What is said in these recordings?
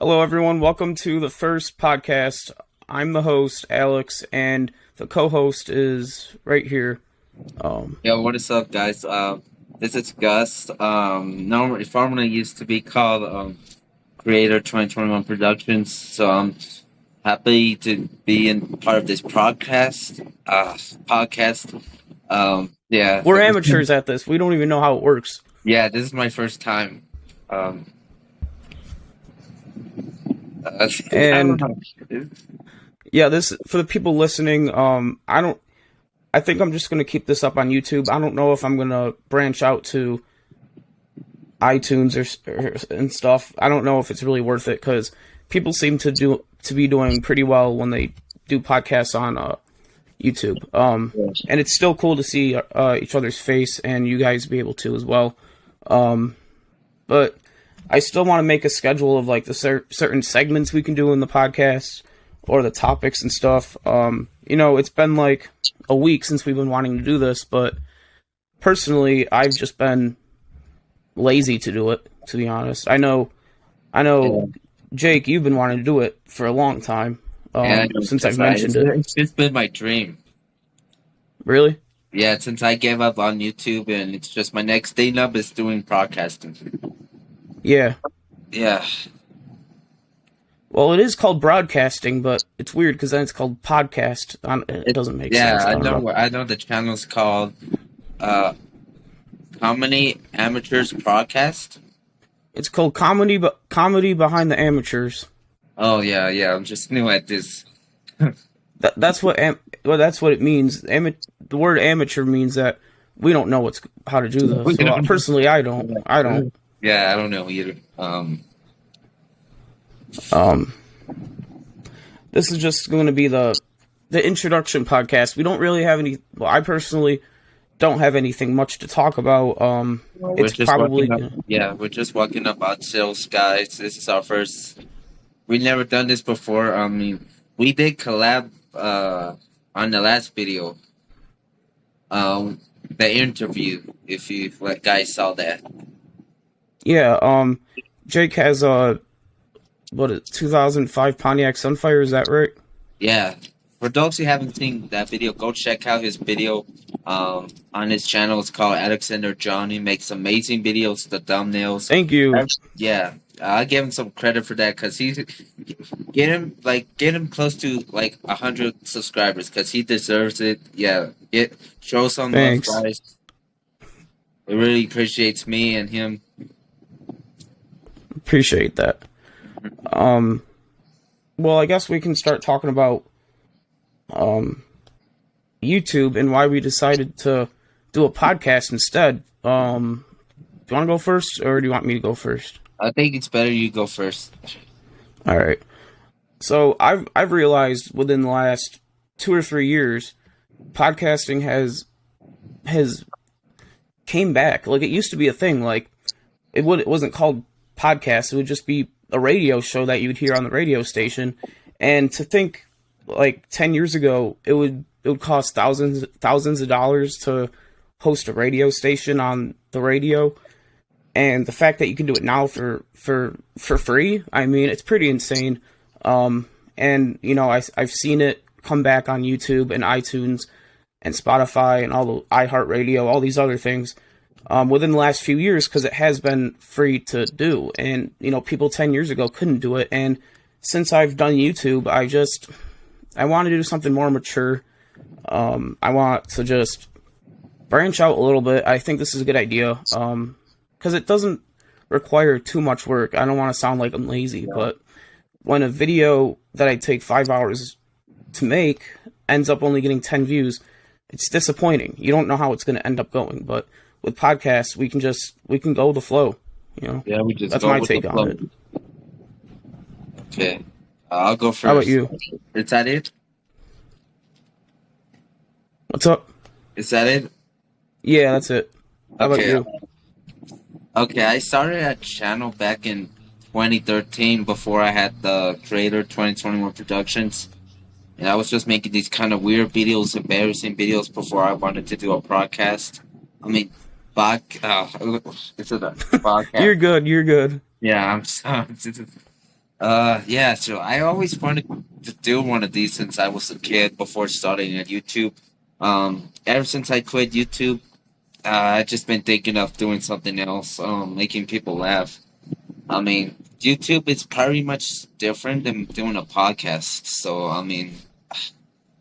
Hello, everyone. Welcome to the first podcast. I'm the host, Alex, and the co-host is right here. Yo, what is up, guys? This is Gus. No, formerly used to be called Creator 2021 Productions. So I'm happy to be in part of this podcast. Yeah, We're amateurs at this. We don't even know how it works. yeah. This is my first time. Um, I don't And know. yeah, this for the people listening. I think I'm just gonna keep this up on YouTube. I don't know if I'm gonna branch out to iTunes and stuff. I don't know if it's really worth it because people seem to be doing pretty well when they do podcasts on YouTube. And it's still cool to see each other's face and you guys be able to as well. But I still want to make a schedule of like the certain segments we can do in the podcast or the topics and stuff. It's been like a week since we've been wanting to do this, but personally, I've just been lazy to do it, to be honest. I know, Jake, you've been wanting to do it for a long time, Yeah, since I've mentioned it. It's been my dream. Really? Yeah, since I gave up on YouTube, and it's just my next thing up is doing broadcasting. Yeah. Yeah. Well, it is called broadcasting, but it's weird because then it's called podcast. It doesn't make sense. Yeah, I know. I know the channel's called Comedy Amateurs Podcast. It's called comedy behind the amateurs. Oh yeah. I'm just new at this. That's what it means. The word amateur means that we don't know how to do this. So, personally, I don't. Yeah, I don't know either. This is just going to be the introduction podcast. We don't really have any. Well, I personally don't have anything much to talk about. It's probably we're just walking up on sales, guys. This is our first. We've never done this before. We did collab on the last video. The interview. If you guys saw that. Yeah. Jake has a 2005 Pontiac Sunfire. Is that right? Yeah. For those who haven't seen that video, go check out his video on his channel. It's called Alexander John. He makes amazing videos, the thumbnails. Thank you. Yeah, I give him some credit for that because get him close to like 100 subscribers because he deserves it. Yeah, show some love, guys. It really appreciates me and him. Appreciate that. Well, I guess we can start talking about YouTube and why we decided to do a podcast instead. Do you want to go first, or do you want me to go first? I think it's better you go first. All right. So I've realized within the last 2 or 3 years, podcasting has came back. Like, it used to be a thing. Like, it wasn't called podcast. It would just be a radio show that you would hear on the radio station. And to think, like 10 years ago, it would cost thousands of dollars to host a radio station on the radio, and the fact that you can do it now for free, I mean, it's pretty insane. And I've seen it come back on YouTube and iTunes and Spotify and all the iHeartRadio, all these other things within the last few years because it has been free to do, and people 10 years ago couldn't do it. And since I've done YouTube, I want to do something more mature. I want to just branch out a little bit. I think this is a good idea because it doesn't require too much work. I don't want to sound like I'm lazy, but when a video that I take 5 hours to make ends up only getting 10 views, it's disappointing. You don't know how it's going to end up going. But with podcasts, we can go with the flow. Yeah, that's my take on it. Okay, I'll go first. How about you? Is that it? What's up? Is that it? Yeah, that's it. How about you? Okay, I started a channel back in 2013 before I had the Creator 2021 Productions. And I was just making these kind of weird videos, embarrassing videos before I wanted to do a broadcast. I mean, it's a podcast. You're good. Yeah, I'm sorry. Yeah, so I always wanted to do one of these since I was a kid before starting at YouTube. Ever since I quit YouTube, I've just been thinking of doing something else, making people laugh. I mean, YouTube is pretty much different than doing a podcast. So, I mean,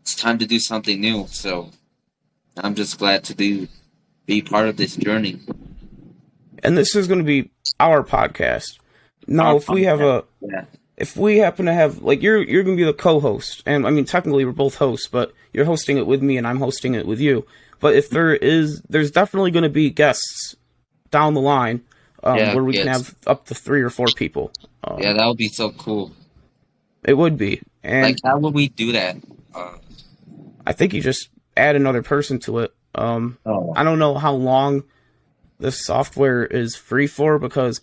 it's time to do something new. So, I'm just glad to be part of this journey. And this is going to be our podcast. Now, Our if we have podcast. a, Yeah. if we happen to have, like, you're going to be the co-host, and I mean, technically we're both hosts, but you're hosting it with me and I'm hosting it with you. But if there's definitely going to be guests down the line, Yeah, where we can yes. have up to 3 or 4 people. Yeah, that would be so cool. It would be, and Like, how would we do that? I think you just add another person to it. Oh. I don't know how long this software is free for, because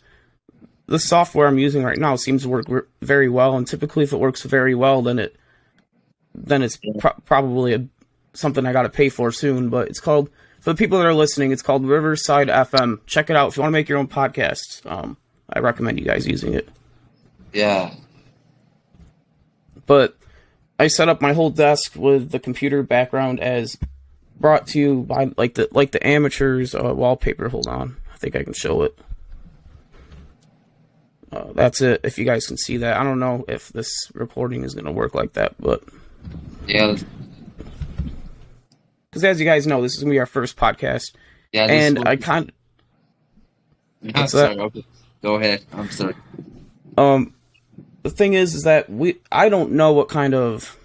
the software I'm using right now seems to work very well, and typically if it works very well, then it's probably something I got to pay for soon. But it's called, for the people that are listening, it's called Riverside FM. Check it out if you want to make your own podcasts. I recommend you guys using it. Yeah. But I set up my whole desk with the computer background as brought to you by like the amateurs wallpaper. Hold on, I think I can show it. That's it. If you guys can see that, I don't know if this recording is gonna work like that, but Yeah. because as you guys know, this is gonna be our first podcast, Yeah. and I kind I'm what's sorry. that? Okay. Go ahead. I'm sorry. The thing is that I don't know what kind of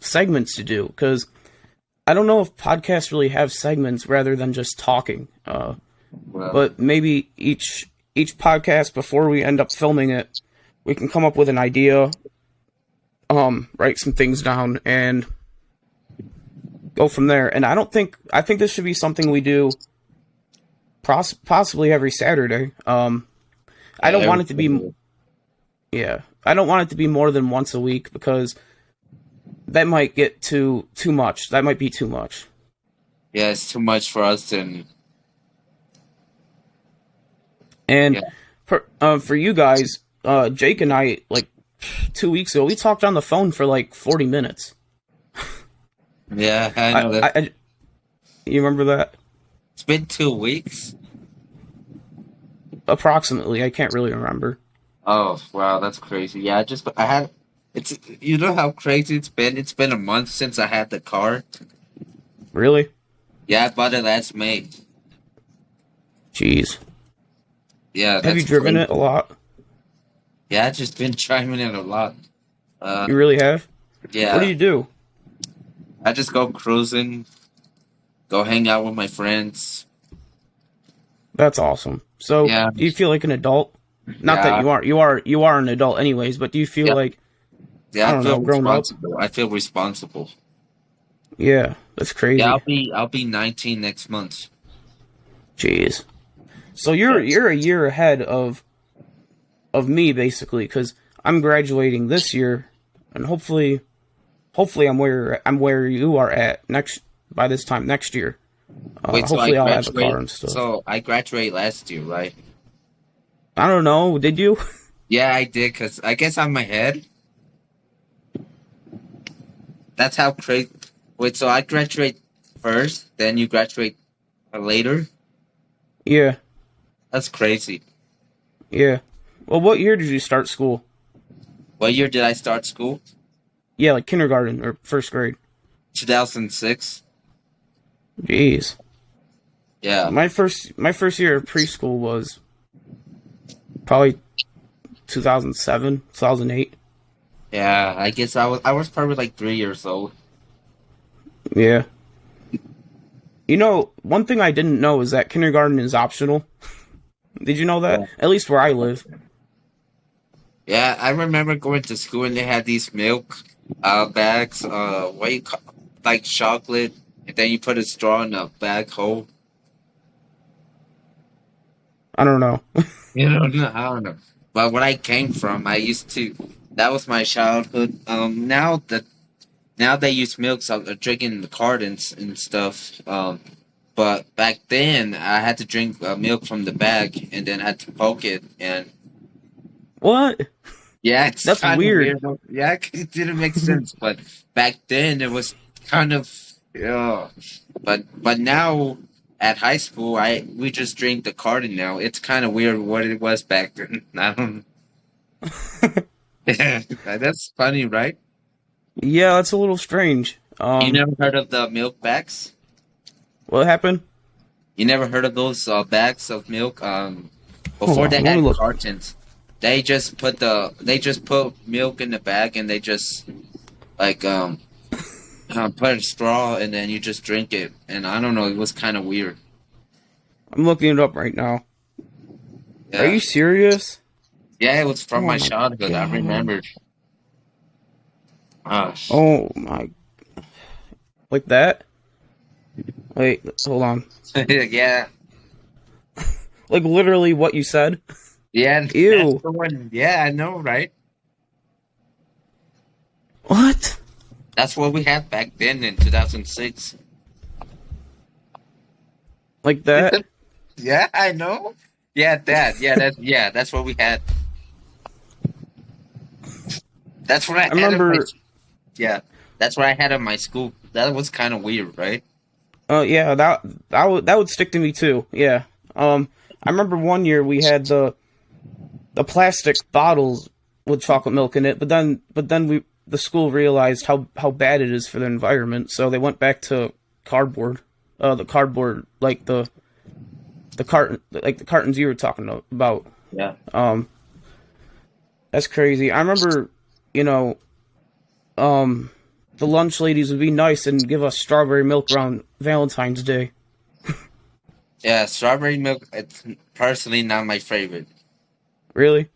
segments to do, because I don't know if podcasts really have segments rather than just talking. Well, But maybe each podcast, before we end up filming it, we can come up with an idea, write some things down, and go from there. And I think this should be something we do possibly every Saturday. I don't want it to be, yeah, I don't want it to be more than once a week, because that might get too much. That might be too much. yeah, it's too much for us, and And yeah. for you guys, Jake and I, like 2 weeks ago, we talked on the phone for like 40 minutes. Yeah, I know that. You remember that? It's been 2 weeks. Approximately. I can't really remember. Oh, wow, that's crazy. Yeah, I had it's you know how crazy it's been? It's been a month since I had the car. Really? Yeah, I bought it last May. Jeez. Yeah, Have you that's driven crazy. it a lot? Yeah, I've just been driving it a lot. Uh, You really have? What do yeah, you do? I just go cruising, go hang out with my friends. That's awesome. So, Yeah, do you feel like an adult? Not that yeah, you aren't. You are an adult anyways, but do you feel yeah, like, yeah. I I don't know, feel grown up? responsible. I feel responsible. Yeah, that's Yeah, crazy. I'll be 19 next month. Jeez. So you're a year ahead of me, basically, because I'm graduating this year, and hopefully I'm where you are at next by this time next year. Wait, so I Hopefully I'll have a car graduate. and stuff. So I graduated last year, right? I don't know. Did you? Yeah, I did. Cause I guess I'm ahead. That's how crazy. Wait, so I graduate first, then you graduate later. Yeah, That's crazy. yeah. Well, what year did you start school? What year did I start school? Yeah, like kindergarten or first grade. 2006. Jeez. Yeah, My first year of preschool was probably 2007, 2008. yeah. I guess I was probably like 3 years old. Yeah. You know, one thing I didn't know is that kindergarten is optional. Did you know that? Yeah. At least where I live. Yeah, I remember going to school and they had these milk bags. What you call, like chocolate, and then you put a straw in a bag hole. I don't know. You know, no, I don't know. But where I came from, I used to. That was my childhood. Now they use milk, so I'm drinking the cartons and stuff. But back then I had to drink milk from the bag, and then I had to poke it, and What? Yeah, it's That's kind of weird. weird. Yeah, it didn't make sense, but back then it was kind of. But now at high school, I we just drink the carton now. It's kind of weird what it was back then. I don't. Yeah, that's funny, right? Yeah, that's a little strange. You never heard of the milk bags? What happened? You never heard of those bags of milk? Hold Before on, they let me had look. cartons, they just put milk in the bag and they just like put a straw and then you just drink it. And I don't know, it was kind of weird. I'm looking it up right now. Are Yeah, you serious? yeah, it was from Oh my my childhood. I god. remembered. Uh, Oh my. Like that? Wait, hold on. yeah, Like literally what you said? yeah, that's Ew. the one. Yeah, I know, right? What? That's what we had back then in 2006. Like that? Yeah, I know. Yeah, that. That's what we had. That's what I I had in my. remember. Yeah, that's what I had in my school. That was kind of weird, right? Yeah, that would stick to me too. Yeah. I remember one year we had the plastic bottles with chocolate milk in it, but then the school realized how bad it is for the environment, so they went back to cardboard. The cardboard, like the carton, like the cartons you were talking about. Yeah. Um, that's crazy. I remember, you know, um, the lunch ladies would be nice and give us strawberry milk around Valentine's Day. Yeah, strawberry milk. It's personally not my favorite. Really?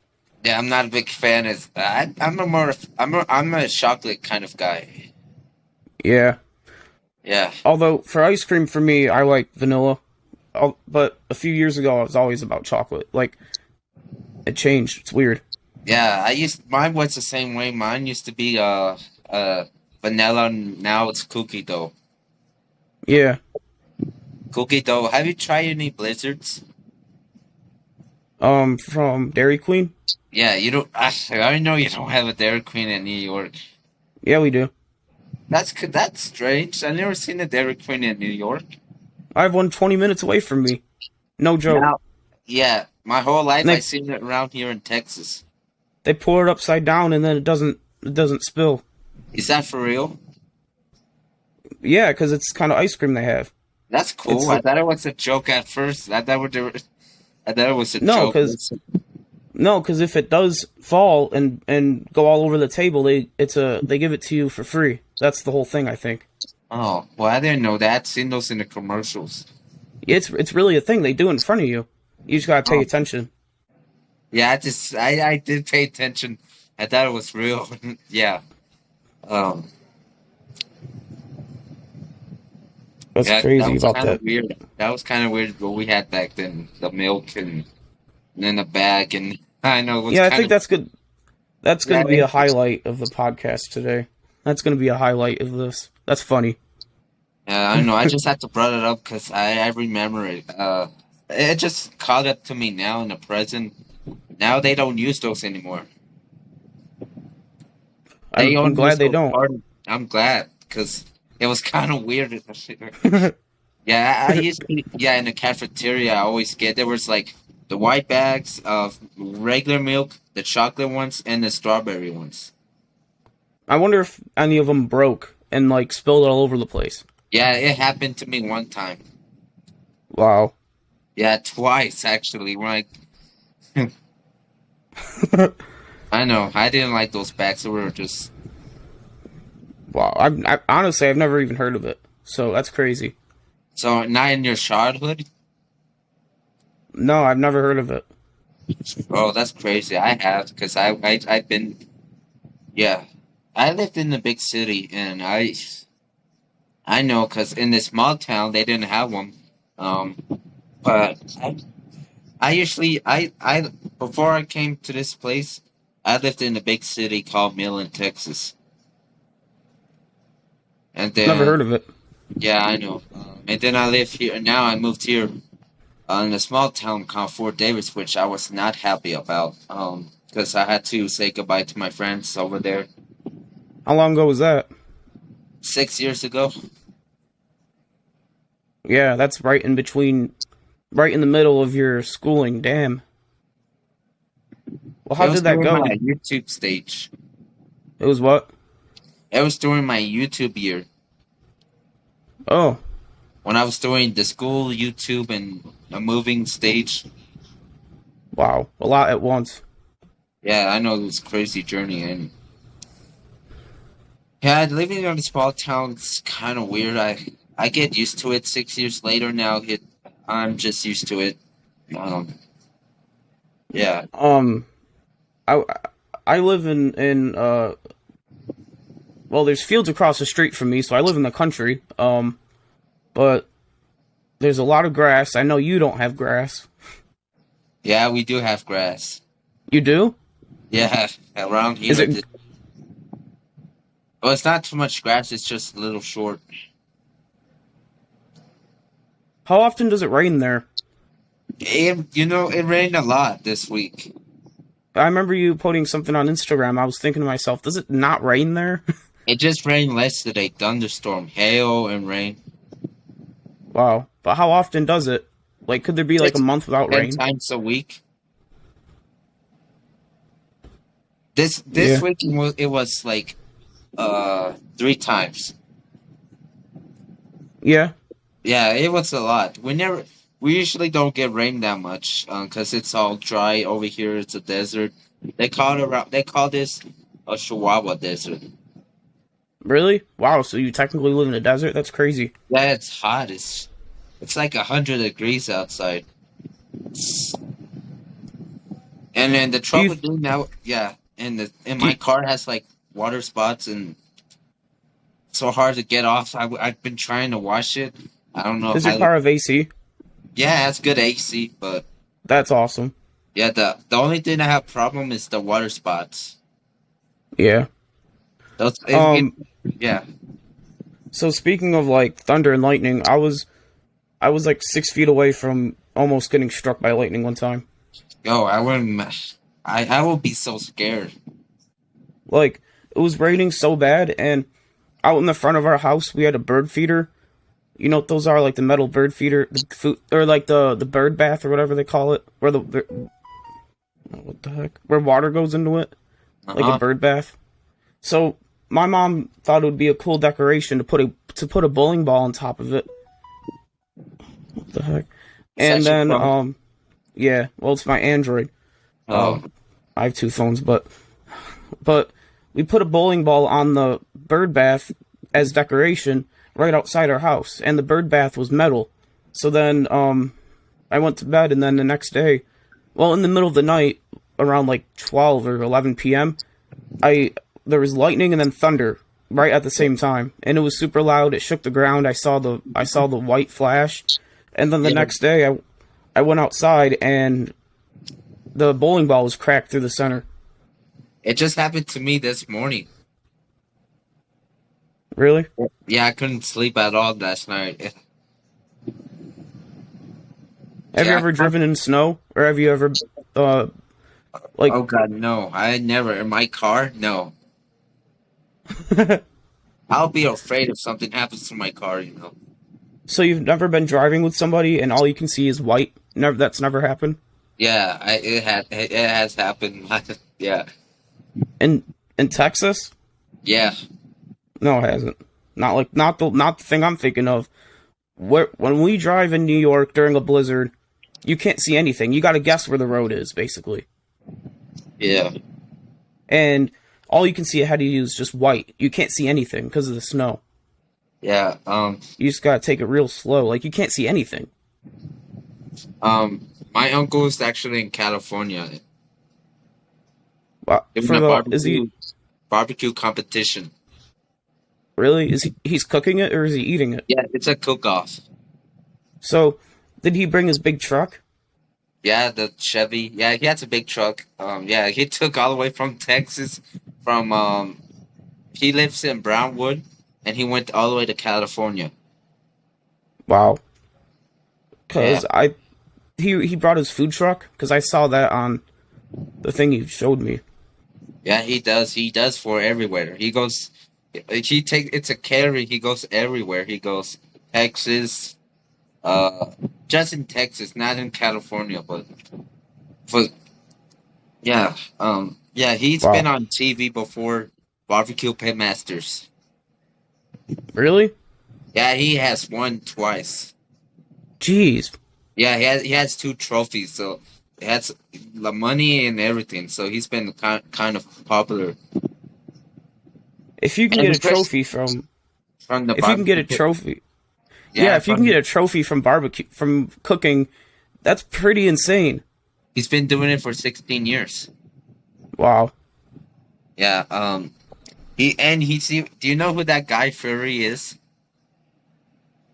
Yeah, I'm not a big fan. I'm a chocolate kind of guy. Yeah. Yeah, Although for ice cream, for me, I like vanilla. But a few years ago, I was always about chocolate. Like it changed. It's weird. yeah. Mine was the same way. Mine used to be vanilla. Now it's cookie dough. Yeah. Cookie dough. Have you tried any blizzards? From Dairy Queen. Yeah, you don't. I know you don't have a Dairy Queen in New York. Yeah, we do. That's strange. I've never seen a Dairy Queen in New York. I have one 20 minutes away from me. No joke. Now, yeah, my whole life And I've seen it around here in Texas. they pour it upside down and then it doesn't spill. Is that for real? Yeah, because it's kind of ice cream they have. That's It's cool. I thought it was a joke at first. I thought it was a no, joke. because no, because if it does fall and go all over the table, they give it to you for free. That's the whole thing, I think. Oh, well, I didn't know that. I've seen those in the commercials. It's really a thing they do in front of you. You just gotta pay Oh, attention. yeah. I did pay attention. I thought it was real. Yeah. Um. That's Yeah. That crazy was about kind that. of weird. That was kind of weird what we had back then. The milk and then the bag, and I know it was Yeah, I kind think of. that's good. That's Yeah, gonna be a highlight of the podcast today. That's gonna be a highlight of this. That's funny. yeah, I know. I just had to bring it up because I remember it. It just caught up to me now in the present. Now they don't use those anymore. They I'm don't use glad they those don't. cartons. I'm glad because it was kind of weird. Yeah, I used to, yeah, in the cafeteria, I always get there was like the white bags of regular milk, the chocolate ones, and the strawberry ones. I wonder if any of them broke and like spilled all over the place. Yeah, it happened to me one time. Wow. Yeah, twice actually. Like, I know, I didn't like those bags. They were just Wow. I honestly I've never even heard of it. So that's crazy. so not in your childhood. No, I've never heard of it. Oh, that's crazy. I have because I've been yeah. I lived in the big city and I know because in this small town they didn't have one. Um, but I usually I before I came to this place, I lived in a big city called Midland, Texas, and Never then heard of it. yeah, I know. And then I live here. Now I moved here. in a small town called Fort Davis, which I was not happy about. Because I had to say goodbye to my friends over there How long ago was that? 6 years ago. Yeah, that's right in between, right in the middle of your schooling. Damn. Well, It how was did that during go? my YouTube stage. It was what? It was during my YouTube year Oh, when I was doing the school YouTube and a moving stage. wow. A lot at once. Yeah, I know it was a crazy journey, and yeah, living in a small town is kind of weird. I get used to it 6 years later now. I'm just used to it. Um, yeah, Um, I I live in well, there's fields across the street from me, so I live in the country. But there's a lot of grass. I know you don't have grass. yeah, we do have grass. You do? Yeah, around Is here. it Well, it's not too much grass. It's just a little short. how often does it rain there? It rained a lot this week. I remember you putting something on Instagram. I was thinking to myself, does it not rain there? It just rained yesterday. Thunderstorm, hail, and rain. Wow. But how often does it? Like, could there be like a It's month without 10 rain? times a week. This Yeah. week it was like 3 times. Yeah. Yeah, it was a lot. We usually don't get rain that much because it's all dry over here. It's a desert. They call this a Chihuahua desert. Really? Wow, so you technically live in a desert? That's crazy. Yeah, it's hot. It's like 100 degrees outside. And then the Do you trouble doing now, yeah, and do my you, car has like water spots and it's so hard to get off. I've been trying to wash it. I don't know does if your car have AC? yeah, it has good AC, but That's awesome. yeah, the only thing I have problem is the water spots. Yeah. Those, Um yeah. so speaking of like thunder and lightning, I was like 6 feet away from almost getting struck by lightning one time. Yo, I wouldn't. I will be so scared. Like, it was raining so bad, and out in the front of our house we had a bird feeder. You know what those are, like the metal bird feeder, the food, or like the bird bath or whatever they call it, where what the heck, where water goes into it, Uh like a huh. bird bath. So my mom thought it would be a cool decoration to put a bowling ball on top of it. What the heck? Is And that your then phone? yeah, well, it's my Android. Oh, I have two phones, but we put a bowling ball on the bird bath as decoration right outside our house, and the bird bath was metal. So then I went to bed, and then the next day, well, in the middle of the night, around like 12 or 11 p.m., I there was lightning and then thunder right at the same time, and it was super loud. It shook the ground. I saw the white flash, and then the yeah. next day I went outside and the bowling ball was cracked through the center. It just happened to me this morning. Really? Yeah, I couldn't sleep at all last night. Have you Yeah. ever driven in snow, or have you ever uh like Oh God, no! I never in my car. No, I'll be afraid if something happens to my car. so you've never been driving with somebody and all you can see is white? Never, that's never happened. Yeah, it has happened. Yeah, In Texas? yeah, No, it hasn't. Not the thing I'm thinking of. When we drive in New York during a blizzard, you can't see anything. You got to guess where the road is, basically. yeah, And all you can see ahead of you is just white. You can't see anything because of the snow. yeah. You just got to take it real slow. Like, you can't see anything. My uncle is actually in California Wow. doing For a the is he barbecue competition. really? He's cooking it or is he eating it? Yeah, it's a cook-off. So, did he bring his big truck? Yeah, the Chevy. Yeah, he has a big truck. Yeah, he took all the way from Texas. He lives in Brownwood, and he went all the way to California. Wow. Yeah, Cause he brought his food truck? Because I saw that on the thing you showed me. Yeah, he does. He does for everywhere. He goes. It's a carry. He goes everywhere. He goes Texas. Just in Texas, not in California, but yeah. Yeah. He's Wow. been on TV before. Barbecue Pitmasters. Really? Yeah, he has won twice. Jeez. Yeah, he has two trophies, so he has the money and everything. So he's been kind of popular. If you can And get a the first- trophy from, From the if you can get a barbecue- trophy, yeah, if you can get a trophy from barbecue, from cooking, that's pretty insane. he's been doing it for 16 years. Wow. Yeah. Do you know who that Guy Fury is?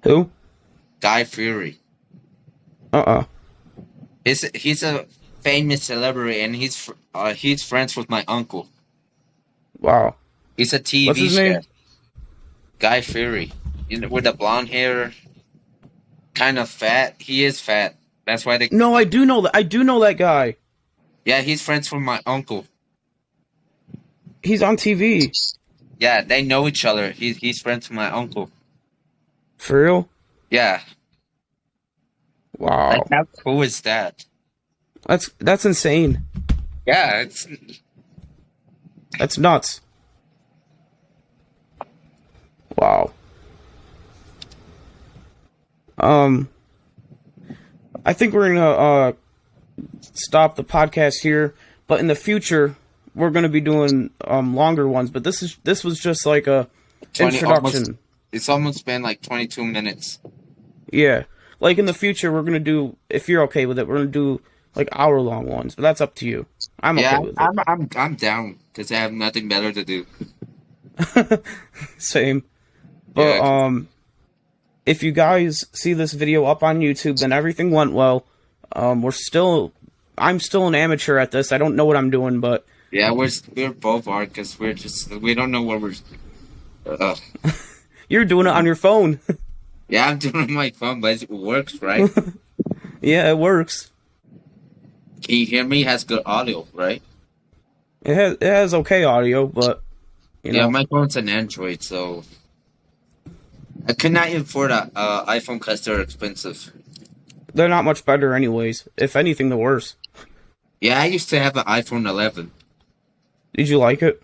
Who? Guy Fury. Uh-uh. He's a famous celebrity, and he's friends with my uncle. Wow. He's a TV What's his name? chef. Guy Fury. With the blonde hair, kind of fat. He is fat. That's why they. No, I do know that. I do know that guy. Yeah, he's friends with my uncle. He's on TV. Yeah, they know each other. He's friends with my uncle. For real? Yeah. Wow. Like, how cool is that? That's insane. Yeah, it's. That's nuts. Wow. I think we're gonna stop the podcast here, but in the future we're gonna be doing longer ones. But this was just like a 20 introduction. It's almost been like 22 minutes. Yeah. Like in the future we're gonna do, if you're okay with it, we're gonna do like hour-long ones, but that's up to you. I'm Yeah, okay with it. I'm down because I have nothing better to do. Same. But Yeah. if you guys see this video up on YouTube, then everything went well. I'm still an amateur at this. I don't know what I'm doing, but Yeah, we're both are because we don't know what we're. you're doing it on your phone. Yeah, I'm doing it on my phone, but it works, right? Yeah, it works. Can you hear me? It has good audio, right? It has okay audio, but you Yeah, know, my phone's an Android, so I could not afford a iPhone because they're expensive. they're not much better anyways. If anything, the worse. Yeah, I used to have an iPhone 11. Did you like it?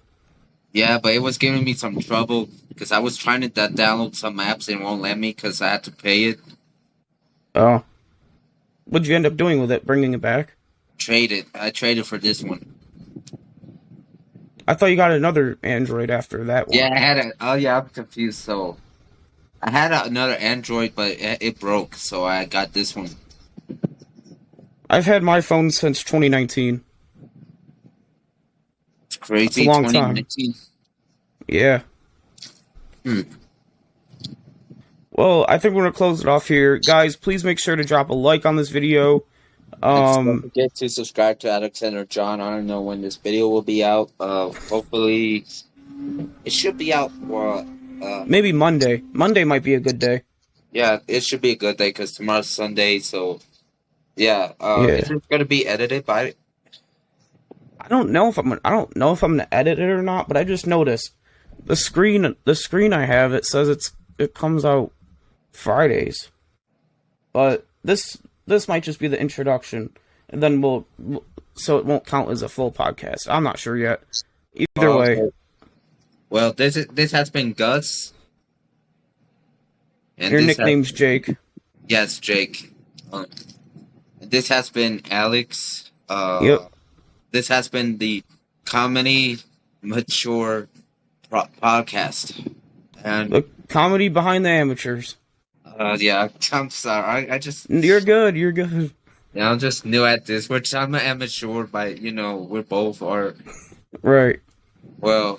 Yeah, but it was giving me some trouble because I was trying to download some apps and it won't let me because I had to pay it. Oh. What'd you end up doing with it? Bringing it back? I traded for this one. I thought you got another Android after that one. Yeah, I'm confused. So I had another Android, but it broke, so I got this one. I've had my phone since 2019. It's crazy. That's a long time. 2019. Yeah. Hmm. Well, I think we're gonna close it off here, guys. Please make sure to drop a like on this video. Don't forget to subscribe to Alexander John. I don't know when this video will be out. Hopefully, it should be out for. Maybe Monday. Monday might be a good day. Yeah, it should be a good day because tomorrow's Sunday. So, yeah. Is it gonna be edited by? I don't know if I'm gonna edit it or not, but I just noticed the screen I have, it says it comes out Fridays. But this might just be the introduction, and then so it won't count as a full podcast. I'm not sure yet. Either way. Okay. Well, this has been Gus. And Your this nickname's Jake. Yes, Jake. This has been Alex. Yep. This has been the Comedy Mature podcast. And The comedy behind the amateurs. yeah, I'm sorry. I just You're good. You're good. yeah, I'm just new at this. I'm an amateur, but we both are. Right. Well,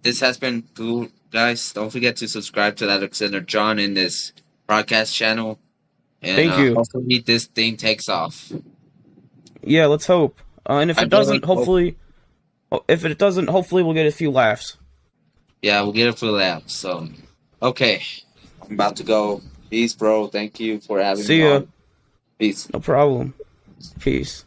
this has been cool, guys. Don't forget to subscribe to Alexander John in this broadcast channel. And, Thank you. Hopefully, this thing takes off. Yeah, let's hope. And if I it doesn't, really hopefully we'll get a few laughs. Yeah, we'll get it for the lab. So, okay, I'm about to go. Peace, bro. Thank you for having See me ya. on. Peace. No problem. Peace.